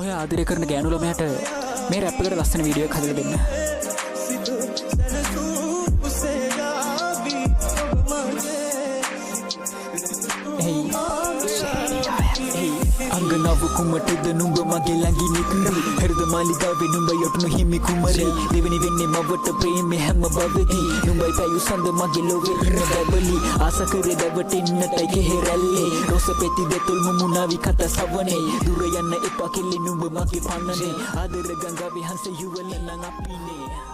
ඔය ආදරය කරන ගෑනු ළමයාට මේ රැප් එකට ලස්සන වීඩියෝ එකක් හදලා දෙන්න. අංගනාව කුමටද නුඹ මගේ ළඟින් ඉතුරු හෘද මාලිගාවේ නුඹ යොටුණු හිමි කුමරේ දෙවෙනි වෙන්නේ මවට ප්‍රේමේ හැම බවදී නුඹයි පැයු සඳ මගේ ලෝකෙ ඉන්න බබලි ආස කරේ දැවටෙන්නටයි කෙහෙරැල්ලේ රොස පෙති දෙතුල් මුමුණාවි කත සවනේ දුර යන්න එපා කෙල්ලි නුඹ මගේ පන්නනේ ආදර ගංගාවේ හංස යුවල නම් අපිනේ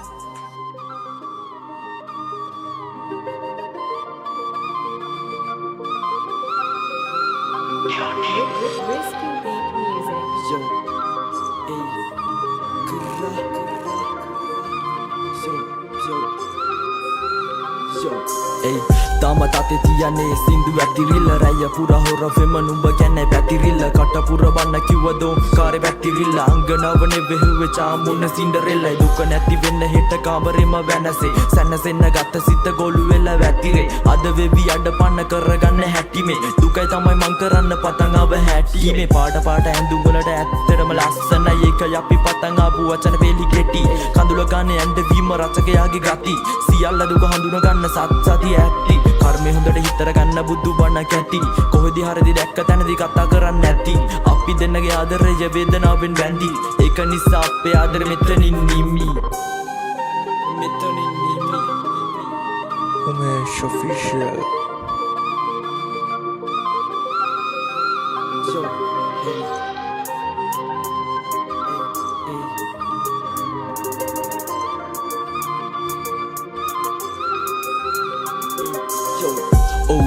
Whiskey Beat Music. Yo, hey, kira, yo, hey. තාම තාතේ තියන්නේ සින්දු ඇතිරිල්ල රැය පුරා හොර වෙම නුඹ ගැන පැතිරිල්ල කට පුරවන්න කිව්වදෝ කාරේ පැතිරිල්ල අංගනවනේ වෙහුවේ චාමුන සින්ඩරෙල්ලයි දුක නැති වෙන්න හෙට කාමරෙම වෙනසේ සැනසෙන්න ගත සිත ගොළු වෙලා වැතිරේ අද වෙවි අඩ පන්න කරගන්න හැටිමේ දුකයි තමයි මං කරන්න පතන් ආව හැටිමේ පාට පාට ඇඳුම් වලට ඇත්තටම ලස්සනයි ඒක යපි පතන් ආපු වචන වේලි කෙටි කඳුල ගන්න ඇඬ වීම රචකයාගේ ගති සියල්ල දුක හඳුන ගන්න සත්සති ඇති කර්මය හොඳට හිතර ගන්න බුදු බණ කැටි කොහෙදි හරිදි දැක්ක තැනදී කතා කරන්න නැති අපි දෙන්නගේ ආදරය වේදනාවෙන් බැඳි ඒක නිසා අපේ ආදර මෙතනින් නිමි Umesh official. Yo, hey.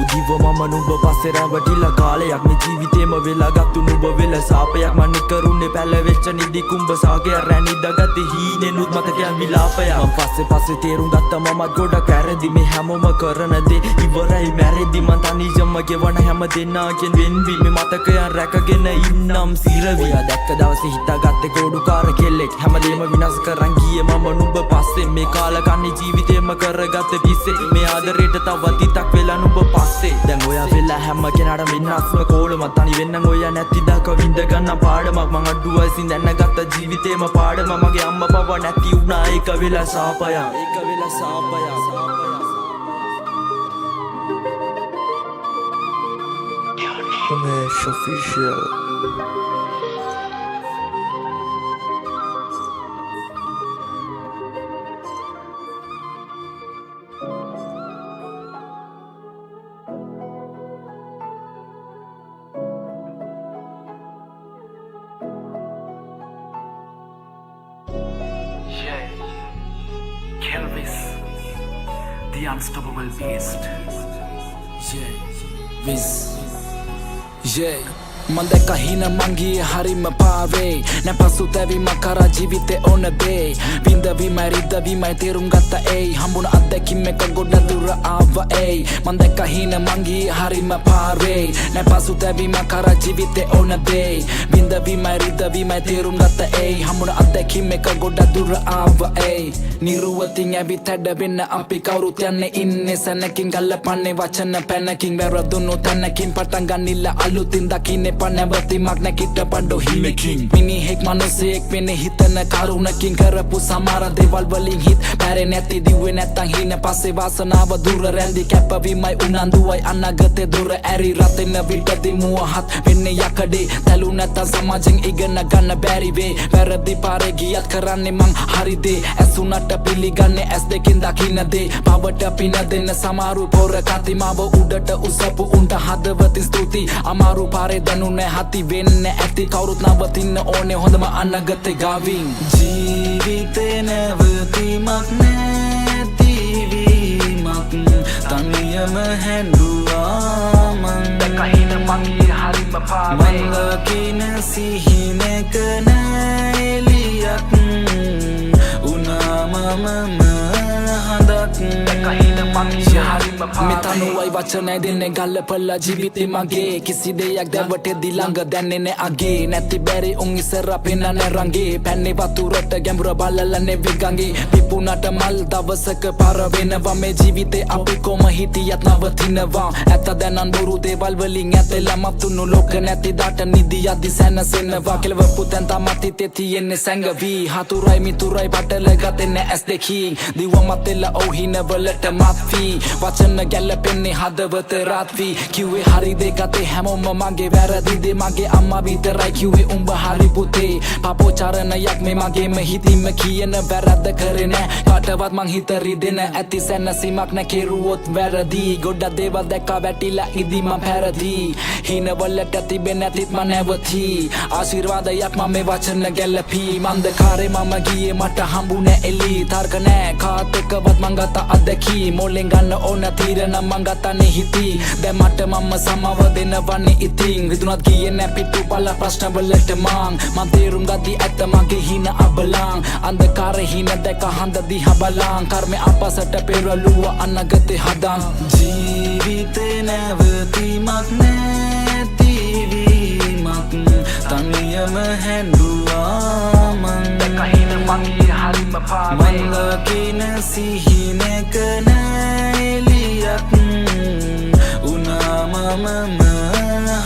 දිව මම නුඹ පස්සේ රැවටිලා කාලයක් මේ ජීවිතේම වෙලා ගත්තු නුඹ වෙල සාපයක් මන් කරුන්නේ පැලවෙච්ච නිදි කුඹ සාගේ රැනිදගත්තේ හීනෙනුත් මතකයන් විලාපයක් මම පස්සේ තේරුම් ගත්තා මමත් ගොඩක් ඇරදි මේ හැමෝම කරන දේ ඉවරයි මැරෙදි මං තනියම ගෙවන හැම දෙනාගෙන් වෙන්වි මේ මතකයන් රැකගෙන ඉන්නම් සිරවි ඔයා දැක්ක දවසේ හිතාගත්තේ ගොඩුකාර කෙල්ලෙක් හැමදේම විනාශ කරන් ගියේ මම නුඹ පස්සේ මේ කාලකන්ණි ජීවිතේම කරගත්ත පිස්සේ මේ ආදරේට තව තිතක් වෙලා නුඹ පස්සේ දැන් ඔයා වෙලා හැම කෙනාටම විනාශම කෝලම තනි වෙන්නම් ඔයා නැති දක විඳ ගන්න පාඩමක් මං අඩු වයසින් දැනගත්ත ජීවිතේම පාඩම මගේ අම්මා පව නැති වුණා ඒක වෙලා සාපයක් Umesh official. Yeah, Kelvis, the unstoppable beast. Yeah, Viz. Yeah. මන්දැක හින මංගී හරිම පාවේ නැපසු තැවීම කරා ජීවිතේ ඕන දේ විඳවීමයි රිදවීමයි තේරුම් ගත්ත ඒ හම්බුන අත්දැකීම් එක ගොඩ දුර ආව ඒ මන්දැක හින මංගී හරිම පාවේ නැපසු තැවීම කරා ජීවිතේ ඕන දේ විඳවීමයි රිදවීමයි තේරුම් ගත්ත ඒ හම්බුන අත්දැකීම් එක ගොඩ දුර ආව ඒ නිරුවතින් ඇවිත් හැඩ වෙන්න අපි කවුරුත් යන්නේ ඉන්නේ සැනකින් ගල්ලපන්නේ වචන පැනකින් වැරදුණු තැනකින් පටන් ගන්නිල්ල අලුතින් දකින්නේ නැවතීමක් නැකිට පණ්ඩෝ හිමකින් මිනිහෙක් මනුස්සයෙක් වෙන්නේ හිතන කරුණකින් කරපු සමහර දේවල් වලින් හිත පැරේ නැති දිව්වේ නැත්තං හින පස්සේ වාසනාව දුර රැඳි කැපවීමයි උනන්දුවයි අනාගතේ දුර ඇරි රතෙන විටදී මුවහත් වෙන්නේ යකඩේ තැලු නැත්තං සමාජෙන් ඉගෙන ගන්න බැරි වේ වැරදි පාරේ ගියත් කරන්නේ මං හරි දේ ඇසුනට පිළිගන්නේ ඇස් දෙකින් දකින්න දේ පවට පින දෙන්න සමහරු පොර කතිමාව උඩට උසපු උන්ට හදවතින් ස්තුති අමාරු පාරේ දනු හති වෙන්න ඇති කවුරුත් නවතින්න ඕනේ හොඳම අනාගතේ ගාවින් ජීවිතේ නැවතීමක් නැතිවීමක් තනියම හැඬුවා මං දැකහින මගේ හරිම පාවේ මං දකින සිහිනක නැලියක් උනා මමම හඳක් Kahina mangi harima මෙතනුවයි වචනය දෙන්නේ ගල්ලපල්ලා ජීවිතේ මගේ කිසි දෙයක් දැවටෙද්දි ළඟ දැන්නේ නෑ අගේ නැති බැරි උන් ඉස්සර පෙන්නන්නේ රංගේ පැන්නේ වතුරට ගැඹුර බලලන්නේ වෙගංගේ පිපුණට මල් දවසක පාර වෙනවා මේ ජීවිතේ අපි කොම හිටියත් නවතිනවා ඇත්ත දැනන් බොරු දේවල් වලින් ඇතෙලා මතුණු ලෝක නැති දාට නිදියදි සැනසෙනවා කෙලවපු තැන් තමත් හිතේ තියෙන්නේ සැඟවී හතුරයි මිතුරයි බටල ගතෙන්නේ ඇස් දෙකින් දිව මතෙලා ඔහින වලට මත්වී වචන ගැලපෙන්නේ හදවත රාත්වී කිව්වේ හරි දෙකතේ හැමෝම මගේ වැරදිදේ මගේ අම්මා විතරයි කිව්වේ උඹ හරි පුතේ පාපෝචාරණයක් මේ මගේම හිතින්ම කියන වැරද්ද කරේ නෑ කාටවත් මං හිත රිදෙන ඇති සැනසීමක් නෑ කෙරුවොත් වැරදි ගොඩක් දේවල් දැක්කා වැටිලා ඉදි මං පැරදී හිනවලට තිබෙන්නේ නැතිත් මං නැවතී ආශිර්වාදයක් මම මේ වචන ගැලපී මන්දකාරේ මම ගියේ මට හම්බුනේ එලි තර්ක නෑ කාත් එක්කවත් මං ගත අදකී මොලෙන් ගන්න ඕන තීරණ මං ගතනේ හිතී දැන් මට මම සමව දෙනවන්නේ ඉතින් රිදුනත් ගියේ නෑ පිටු බල ප්‍රශ්න වලට මං තේරුම් ගති ඇත්ත මගේ හින අබලං අන්ධකාරේ හින දැක හඳ දිහා බලං කර්මේ අපසට පෙරළුව අනගතේ හදන් ජීවිතේ නැවතීමක් නැතිවීමක් තනියම හැඬුවා මං Kahina mangi harima මං දකින සිහිනක නැලියක් උනාමම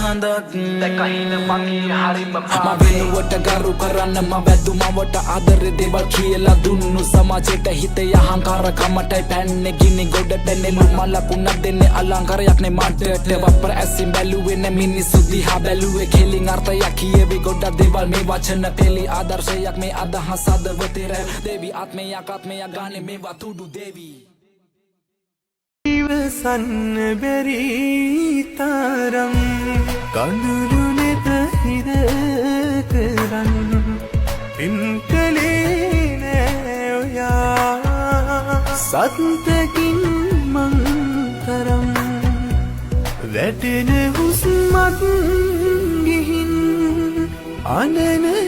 හඳක් Kahina mangi harima මම වෙනුවට ගරු කරන්න මම වැදුමවට ආදරේ දේවල් කියලා දුන්නු සමාජයට හිතේ අහංකාර කමටයි පැන්නේ ගිනි ගොඩට නෙළු මලකුණක් දෙන්නේ අලංකාරයක් නේ මටට වප්පර ඇසින් බැලුවේ නේ මිනිස්සු දිහා බැලුවේ කෙලින් අර්ථයක් කියවේ ගොඩක් දේවල් මේ වචන පෙළි ආදර්ශයක් මේ අදහස් අදවතේ දේවි ආත්මයක් ගානේ මේවා තුඩු දේවි ඉවසන්න බැරි තරම් කඳුළු නෙත හිර කරන් පින්කලේ නෑ ඔයා සත්තකින් මං තරම් වැටෙන හුස්මත් ගිහින් අනන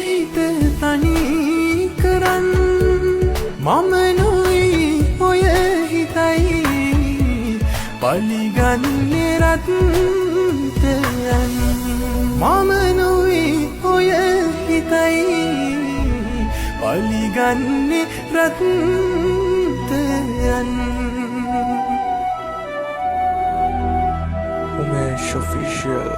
හිත තනි කරන් මම නොයි ඔය හිතයි පලිගන්නේ රත්තරන් මම නොයි ඔය හිතයි පලිගන්නේ රත්තරන් Umesh Official